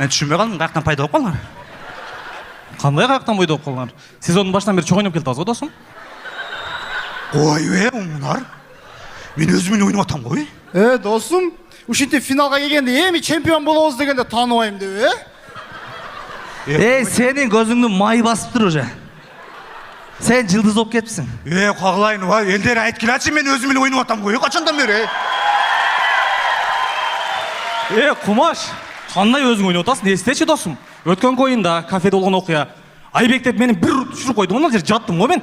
Мен түшінбей қалдым, қаяқтан пайда болып қалдыңар? Қандай қаяқтан пайда болып қалдыңар? Сезонның башынан бері чоқ ойнап келді ғой досым. Ой, мұнар. Мен өзіммен ойнап атам ғой. Досым, ушинтип финалга келгенде эми чемпион болобуз дегенде тааныбайм деп, Сенің көзіңді май басып тұр уже. Сен жылдыз болып кетіпсің. Қағылайын, елдер айт келатшы, мен өзіммен ойнап атам ғой. Қашандан бері? Құмаш, қандай өзің ойнап отасың? Естеші досым. Өткен ойында кафеде болған оқия. Айбек деп мені бір түшіріп қойды. Онда жер жаттым ғой мен.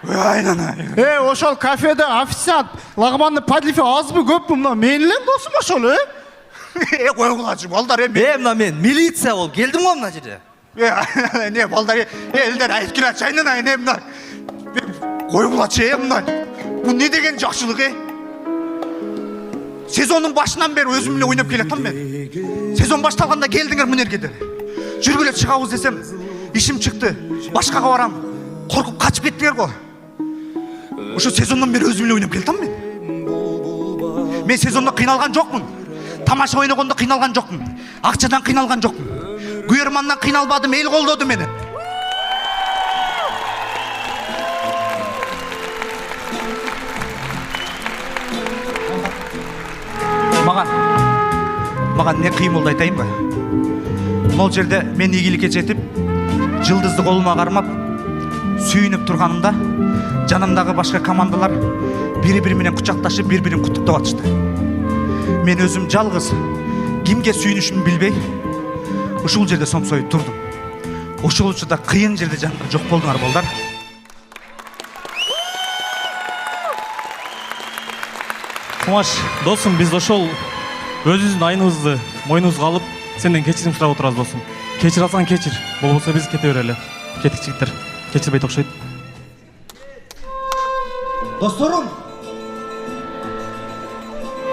Айнана. Ошол кафеде официант лагманды подлифи азбы көппү мына менилен досум ошол, Қой құлачы, балдар, Мына мен милиция бол, келдім ғой мына жерде. Не, балдар, елдер айт келатшы, айнана, не, мына. Қой құлачы, мына. Бұл не деген жақшылық, Сезонның башынан бері өзіммен ойнап келеттім мен. Сезон башталғанда келдіңер мінергедер. Жүргілеп шығауыз десем, ішім шықты, башқаға барам. Қорқып қачып кеттіңер ғой. Ошо сезоннан бері өзіммен ойнап келдім мен. Мен сезонда қиналған жоқпын. Тамаша ойнағанда қиналған жоқпын. Ақшадан қиналған жоқпын. Көрерманнан қиналбадым, ел қолдады мені. Маған не қиын болды айтайын ба? Ол жерде мен игілікке жетіп, жылдызды қолыма қармап, сүйініп тұрғанымда, жанымдағы башқа командалар бірі-біріменен құшақташып, бір-бірін құттықтап атышты. Мен өзім жалғыз, кімге сүйінішімді білбей, ушул жерде сомсойып тұрдым. Ушул учурда қиын жерде жанға жоқ болдыңар болдар. Құмаш, досым, біз ошол өзіміздің айнымызды мойнымызға алып, сенден кешірім сұрап отырамыз досым. Кешір алсаң кешір, болбосо біз кете берелі. Кеттік жігіттер, кешірбей тоқшайды. Досторым!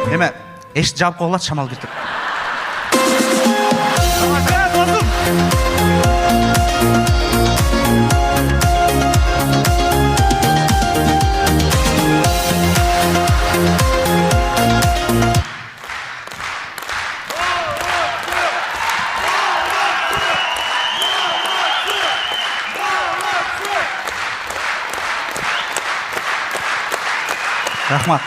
Эме, эшик жабып коюлат, шамал биртип. Рахмат.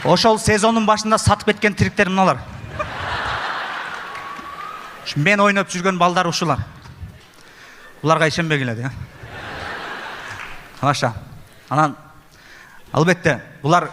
Ошол сезонның башында сатып кеткен тириктер мыналар. Мен ойнап жүрген балдар ушулар. Буларга ишенбей келеді. Тамаша. Анан албетте булар